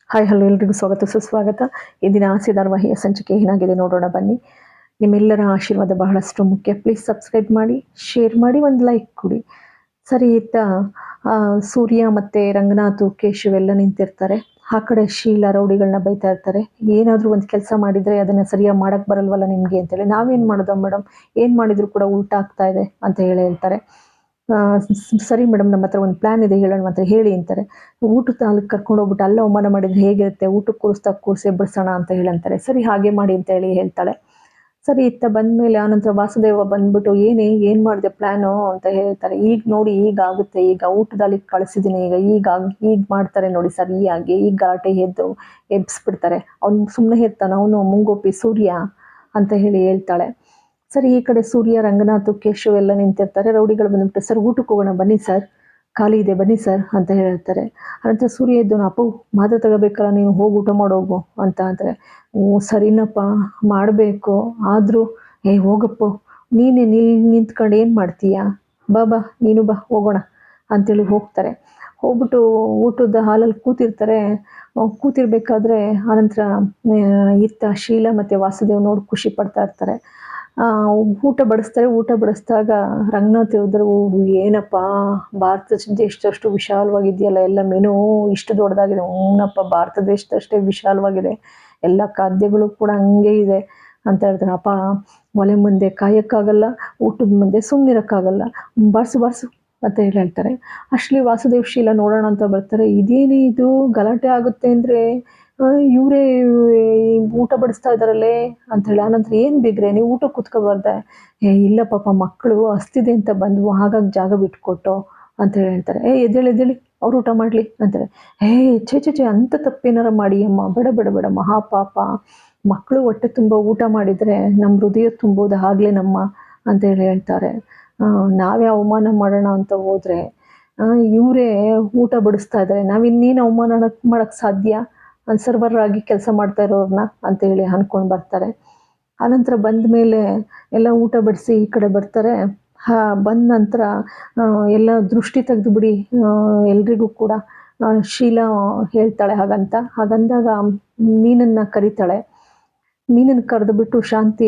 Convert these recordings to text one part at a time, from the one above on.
Hi hello ಎಲ್ರಿಗೂ ಸ್ವಾಗತ ಸುಸ್ವಾಗತ. ಇಂದಿನ ಆಸೆ ಧಾರಾವಾಹಿಯ ಸಂಚಿಕೆ ಏನಾಗಿದೆ ನೋಡೋಣ ಬನ್ನಿ. ನಿಮ್ಮೆಲ್ಲರ ಆಶೀರ್ವಾದ ಬಹಳಷ್ಟು ಮುಖ್ಯ. ಪ್ಲೀಸ್ ಸಬ್ಸ್ಕ್ರೈಬ್ ಮಾಡಿ, ಶೇರ್ ಮಾಡಿ, ಒಂದು ಲೈಕ್ ಕೊಡಿ. ಸರಿ, ಇತ್ತ ಸೂರ್ಯ ಮತ್ತು ರಂಗನಾಥ್ ಕೇಶವ್ ಎಲ್ಲ ನಿಂತಿರ್ತಾರೆ. ಆ ಕಡೆ ಶೀಲಾ ರೌಡಿಗಳನ್ನ ಬೈತಾ ಇರ್ತಾರೆ. ಏನಾದರೂ ಒಂದು ಕೆಲಸ ಮಾಡಿದರೆ ಅದನ್ನು ಸರಿಯಾಗಿ ಮಾಡೋಕ್ಕೆ ಬರಲ್ವಲ್ಲ ನಿಮಗೆ ಅಂತೇಳಿ. ನಾವೇನು ಮಾಡೋದು ಮೇಡಮ್, ಏನು ಮಾಡಿದರೂ ಕೂಡ ಉಲ್ಟಾ ಆಗ್ತಾ ಇದೆ ಅಂತ ಹೇಳ್ತಾರೆ. ಸರಿ ಮೇಡಮ್, ನಮ್ಮ ಹತ್ರ ಒಂದು ಪ್ಲ್ಯಾನ್ ಇದೆ, ಹೇಳೋಣ ಅಂತ ಹೇಳಿ ಅಂತಾರೆ. ಊಟದ ಹಾಲಕ್ಕೆ ಕರ್ಕೊಂಡು ಹೋಗ್ಬಿಟ್ಟು ಅಲ್ಲ ಅವಮಾನ ಮಾಡಿದರೆ ಹೇಗಿರುತ್ತೆ, ಊಟಕ್ಕೆ ಕೂರಿಸಿ ಎಬ್ಬರಿಸೋಣ ಅಂತ ಹೇಳಂತಾರೆ. ಸರಿ ಹಾಗೆ ಮಾಡಿ ಅಂತ ಹೇಳ್ತಾಳೆ. ಸರಿ, ಇತ್ತ ಬಂದಮೇಲೆ ಆನಂತರ ವಾಸುದೇವ ಬಂದ್ಬಿಟ್ಟು ಏನು ಮಾಡಿದೆ ಪ್ಲ್ಯಾನು ಅಂತ ಹೇಳ್ತಾರೆ. ಈಗ ನೋಡಿ, ಈಗ ಆಗುತ್ತೆ, ಈಗ ಊಟದಲ್ಲಿ ಕಳಿಸಿದ್ದೀನಿ, ಈಗ ಮಾಡ್ತಾರೆ ನೋಡಿ ಸರಿಯಾಗಿ, ಈಗ ಗಲಾಟೆ ಎಬ್ಬಿಸ್ಬಿಡ್ತಾರೆ. ಅವ್ನು ಸುಮ್ಮನೆ ಇರ್ತಾನೆ, ಅವನು ಮುಂಗೋಪಿ ಸೂರ್ಯ ಅಂತ ಹೇಳ್ತಾಳೆ. ಸರಿ, ಈ ಕಡೆ ಸೂರ್ಯ, ರಂಗನಾಥ್, ಕೇಶವ್ ಎಲ್ಲ ನಿಂತಿರ್ತಾರೆ. ರೌಡಿಗಳು ಬಂದ್ಬಿಟ್ಟು, ಸರ್ ಊಟಕ್ಕೆ ಹೋಗೋಣ ಬನ್ನಿ ಸರ್, ಖಾಲಿ ಇದೆ ಬನ್ನಿ ಸರ್ ಅಂತ ಹೇಳ್ತಾರೆ. ಅನಂತರ ಸೂರ್ಯ ಇದ್ದು, ಅಪ್ಪು ಮಾತು ತಗೋಬೇಕಲ್ಲ, ನೀನು ಹೋಗಿ ಊಟ ಮಾಡೋಗು ಅಂತ ಅಂತಾರೆ. ಸರಿನಪ್ಪ ಮಾಡಬೇಕು, ಆದರೂ ಹೋಗಪ್ಪು, ನೀನೇ ನಿಂತ್ಕೊಂಡು ಏನು ಮಾಡ್ತೀಯಾ, ಬಾ ನೀನು ಬಾ ಹೋಗೋಣ ಅಂತೇಳಿ ಹೋಗ್ತಾರೆ. ಹೋಗ್ಬಿಟ್ಟು ಊಟದ ಹಾಲಲ್ಲಿ ಕೂತಿರ್ಬೇಕಾದ್ರೆ ಆನಂತರ ಇತ್ತ ಶೀಲಾ ಮತ್ತು ವಾಸುದೇವ್ ನೋಡಿ ಖುಷಿ ಪಡ್ತಾ ಇರ್ತಾರೆ. ಊಟ ಬಡಿಸಿದಾಗ ರಂಗನಾಥ್ ಹೇಳಿದ್ರು, ಏನಪ್ಪ ಭಾರತ ದೇಶದಷ್ಟು ವಿಶಾಲವಾಗಿದೆಯಲ್ಲ, ಎಲ್ಲ ಮೆನು ಇಷ್ಟು ದೊಡ್ಡದಾಗಿದೆ. ಹ್ಞೂನಪ್ಪ, ಭಾರತ ದೇಶದಷ್ಟೇ ವಿಶಾಲವಾಗಿದೆ, ಎಲ್ಲ ಖಾದ್ಯಗಳು ಕೂಡ ಹಂಗೆ ಇದೆ ಅಂತ ಹೇಳ್ತಾರೆ. ಅಪ್ಪ ಒಲೆ ಮುಂದೆ ಕಾಯೋಕ್ಕಾಗಲ್ಲ, ಊಟದ ಮುಂದೆ ಸುಮ್ಮನಿರೋಕ್ಕಾಗಲ್ಲ, ಬಾರಿಸು ಅಂತ ಹೇಳ್ತಾರೆ. ಅಷ್ಟಲಿ ವಾಸುದೇವ್ ಶೀಲಾ ನೋಡೋಣ ಅಂತ ಬರ್ತಾರೆ. ಇದೇನೇ ಇದು ಗಲಾಟೆ ಆಗುತ್ತೆ ಅಂದರೆ ಇವರೇ ಊಟ ಬಡಿಸ್ತಾ ಇದ್ದಾರಲ್ಲೇ ಅಂತ ಹೇಳಿ. ಆನಂತರ ಏನು ಬಿಗ್ರೆ, ನೀವು ಊಟ ಕೂತ್ಕೋಬಾರ್ದೆ? ಇಲ್ಲ ಪಾಪ, ಮಕ್ಕಳು ಹಸ್ತಿದೆ ಅಂತ ಬಂದ್ವು, ಹಾಗಾಗಿ ಜಾಗ ಬಿಟ್ಕೊಟ್ಟು ಅಂತ ಹೇಳ್ತಾರೆ. ಎದ್ದೇಳಿ ಅವ್ರು ಊಟ ಮಾಡಲಿ ಅಂತಾರೆ. ಛೇ ಅಂಥ ತಪ್ಪೇನಾರ ಮಾಡಿ ಅಮ್ಮ, ಬೇಡ ಮಹಾಪಾಪ, ಮಕ್ಕಳು ಹೊಟ್ಟೆ ತುಂಬ ಊಟ ಮಾಡಿದರೆ ನಮ್ಮ ಹೃದಯ ತುಂಬೋದು ಆಗಲೇ ನಮ್ಮ ಅಂತ ಹೇಳ್ತಾರೆ. ನಾವೇ ಅವಮಾನ ಮಾಡೋಣ ಅಂತ ಹೋದರೆ ಇವರೇ ಊಟ ಬಡಿಸ್ತಾ ಇದ್ದಾರೆ, ನಾವಿನ್ನೇನು ಅವಮಾನ ಮಾಡೋಕ್ಕೆ ಸಾಧ್ಯ, ಸರ್ವರ್ ಆಗಿ ಕೆಲಸ ಮಾಡ್ತಾ ಇರೋರನ್ನ ಅಂತೇಳಿ ಅಂದ್ಕೊಂಡು ಬರ್ತಾರೆ. ಆನಂತರ ಬಂದ ಮೇಲೆ ಎಲ್ಲ ಊಟ ಬಡಿಸಿ ಈ ಕಡೆ ಬರ್ತಾರೆ. ಬಂದ ನಂತರ ಎಲ್ಲ ದೃಷ್ಟಿ ತೆಗೆದುಬಿಡಿ ಎಲ್ರಿಗೂ ಕೂಡ ಶೀಲಾ ಹೇಳ್ತಾಳೆ. ಹಾಗಂದಾಗ ಮೀನನ್ನು ಕರೀತಾಳೆ. ಮೀನನ್ನು ಕರೆದುಬಿಟ್ಟು, ಶಾಂತಿ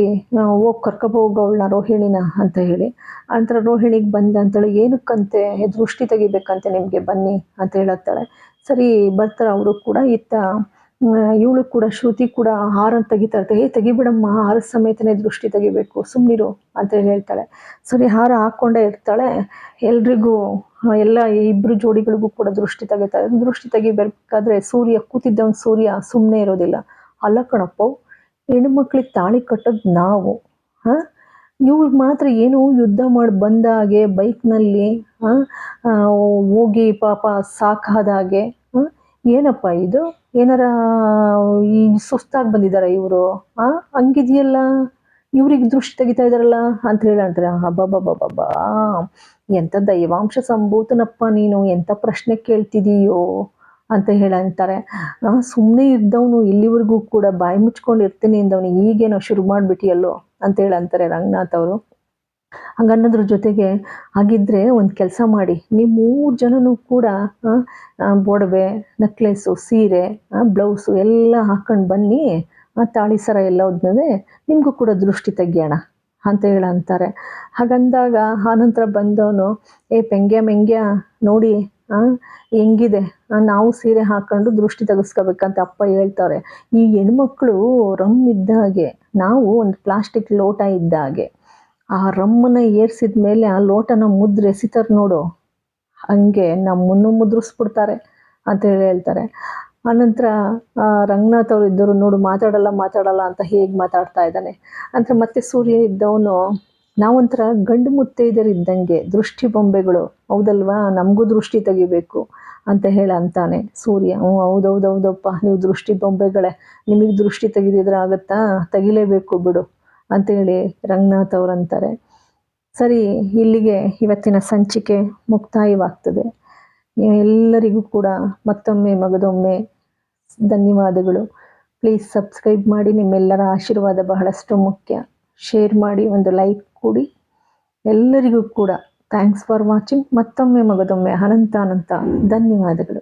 ಹೋಗಿ ಕರ್ಕೊಬೋಗವಳನ್ನ ರೋಹಿಣಿನ ಅಂತ ಹೇಳಿ. ಆನಂತರ ರೋಹಿಣಿಗೆ ಬಂದ ಅಂತೇಳಿ, ಏನಕ್ಕಂತೆ ದೃಷ್ಟಿ ತೆಗಿಬೇಕಂತೆ ನಿಮಗೆ, ಬನ್ನಿ ಅಂತ ಹೇಳುತ್ತಾಳೆ. ಸರಿ ಬರ್ತಾರೆ ಅವರು ಕೂಡ. ಇತ್ತ ಇವಳು ಕೂಡ, ಶ್ರುತಿ ಕೂಡ ಹಾರ ತೆಗಿತಾ ಇರ್ತಾರೆ. ತೆಗಿಬಿಡಮ್ಮ, ಹಾರ ಸಮೇತನೇ ದೃಷ್ಟಿ ತೆಗಿಬೇಕು, ಸುಮ್ಮನಿರು ಅಂತ ಹೇಳ್ತಾಳೆ. ಸರಿ ಹಾರ ಹಾಕ್ಕೊಂಡೇ ಇರ್ತಾಳೆ. ಎಲ್ರಿಗೂ ಎಲ್ಲ ಇಬ್ಬರು ಜೋಡಿಗಳಿಗೂ ಕೂಡ ದೃಷ್ಟಿ ತೆಗಿಬೇಕಾದ್ರೆ ಕೂತಿದ್ದವನು ಸೂರ್ಯ ಸುಮ್ಮನೆ ಇರೋದಿಲ್ಲ. ಅಲ್ಲ ಕಣಪ್ಪ, ಹೆಣ್ಮಕ್ಳಿಗೆ ತಾಳಿ ಕಟ್ಟೋದು ನಾವು, ಇವ್ರು ಮಾತ್ರ ಏನು ಯುದ್ಧ ಮಾಡಿ ಬಂದ ಹಾಗೆ ಬೈಕ್ನಲ್ಲಿ ಹೋಗಿ ಪಾಪ ಸಾಕಾದಾಗೆ, ಏನಪ್ಪ ಇದು, ಏನಾರ ಈ ಸುಸ್ತಾಗಿ ಬಂದಿದ್ದಾರೆ ಇವರು, ಹಂಗಿದೆಯಲ್ಲ, ಇವ್ರಿಗೆ ದೃಷ್ಟಿ ತೆಗಿತಾ ಇದ್ದಾರಲ್ಲ ಅಂತ ಹೇಳ್ತಾರೆ. ಹಬ್ಬಬ್ಬಬ್ಬಬ್ಬಾ, ಎಂಥ ದೈವಾಂಶ ಸಂಭೂತನಪ್ಪ ನೀನು, ಎಂಥ ಪ್ರಶ್ನೆ ಕೇಳ್ತಿದೀಯೋ ಅಂತ ಅಂತಾರೆ. ಸುಮ್ಮನೆ ಇದ್ದವನು ಇಲ್ಲಿವರೆಗೂ ಕೂಡ ಬಾಯಿ ಮುಚ್ಕೊಂಡು ಇರ್ತೀನಿ ಅಂದವನು ಈಗೇನೋ ಶುರು ಮಾಡಿಬಿಟ್ಟಿಯಲ್ಲೋ ಅಂತ ಅಂತಾರೆ ರಂಗನಾಥ್ ಅವರು. ಹಂಗನ್ನೋದ್ರ ಜೊತೆಗೆ, ಹಾಗಿದ್ರೆ ಒಂದು ಕೆಲಸ ಮಾಡಿ, ನೀವು 3 ಜನನೂ ಕೂಡ ಬೊಡವೆ, ನೆಕ್ಲೆಸ್ಸು, ಸೀರೆ, ಬ್ಲೌಸು ಎಲ್ಲ ಹಾಕ್ಕೊಂಡು ಬನ್ನಿ, ತಾಳಿ ಸರ ಎಲ್ಲ ಹೋದ್ಮೇಲೆ ನಿಮಗೂ ಕೂಡ ದೃಷ್ಟಿ ತೆಗಿಯೋಣ ಅಂತ ಅಂತಾರೆ. ಹಾಗಂದಾಗ ಆನಂತರ ಬಂದವನು, ಮೆಂಗ್ಯ ನೋಡಿ ಹೆಂಗಿದೆ, ನಾವು ಸೀರೆ ಹಾಕೊಂಡು ದೃಷ್ಟಿ ತೆಗೆಸ್ಕೋಬೇಕಂತ ಅಪ್ಪ ಹೇಳ್ತಾರೆ. ಈ ಹೆಣ್ಮಕ್ಳು ರಮ್ ಇದ್ದ ಹಾಗೆ, ನಾವು ಒಂದು ಪ್ಲಾಸ್ಟಿಕ್ ಲೋಟ ಇದ್ದ ಹಾಗೆ, ಆ ರಮ್ಮನ್ನು ಏರ್ಸಿದ ಮೇಲೆ ಆ ಲೋಟನ ಎಸಿತಾರೆ ನೋಡು, ಹಂಗೆ ನಮ್ಮನ್ನು ಮುದ್ರಿಸ್ಬಿಡ್ತಾರೆ ಅಂತ ಹೇಳ್ತಾರೆ. ಆನಂತರ ರಂಗನಾಥ್ ಅವರು ಇದ್ದರು, ನೋಡು ಮಾತಾಡಲ್ಲ ಅಂತ ಹೇಗೆ ಮಾತಾಡ್ತಾ ಇದ್ದಾನೆ ಅಂತ. ಮತ್ತೆ ಸೂರ್ಯ ಇದ್ದವನು, ನಾವೊಂಥರ ಗಂಡು ಮುತ್ತೈದೆಯರು ಇದ್ದಂಗೆ, ದೃಷ್ಟಿ ಬೊಂಬೆಗಳು ಹೌದಲ್ವಾ, ನಮಗೂ ದೃಷ್ಟಿ ತೆಗಿಬೇಕು ಅಂತ ಅಂತಾನೆ ಸೂರ್ಯ. ಹೌದೌದಪ್ಪ, ನೀವು ದೃಷ್ಟಿ ಬೊಂಬೆಗಳೇ, ನಿಮಗೆ ದೃಷ್ಟಿ ತೆಗೆದಿದ್ರೆ ಆಗುತ್ತಾ, ತೆಗಿಲೇಬೇಕು ಬಿಡು ಅಂತೇಳಿ ರಂಗನಾಥ್ ಅವರು ಅಂತಾರೆ. ಸರಿ, ಇಲ್ಲಿಗೆ ಇವತ್ತಿನ ಸಂಚಿಕೆ ಮುಕ್ತಾಯವಾಗ್ತದೆ. ಎಲ್ಲರಿಗೂ ಕೂಡ ಮತ್ತೊಮ್ಮೆ ಮಗದೊಮ್ಮೆ ಧನ್ಯವಾದಗಳು. ಪ್ಲೀಸ್ ಸಬ್ಸ್ಕ್ರೈಬ್ ಮಾಡಿ, ನಿಮ್ಮೆಲ್ಲರ ಆಶೀರ್ವಾದ ಬಹಳಷ್ಟು ಮುಖ್ಯ. ಶೇರ್ ಮಾಡಿ, ಒಂದು ಲೈಕ್ ಕೊಡಿ. ಎಲ್ಲರಿಗೂ ಕೂಡ ಥ್ಯಾಂಕ್ಸ್ ಫಾರ್ ವಾಚಿಂಗ್. ಮತ್ತೊಮ್ಮೆ ಮಗದೊಮ್ಮೆ ಅನಂತ ಧನ್ಯವಾದಗಳು.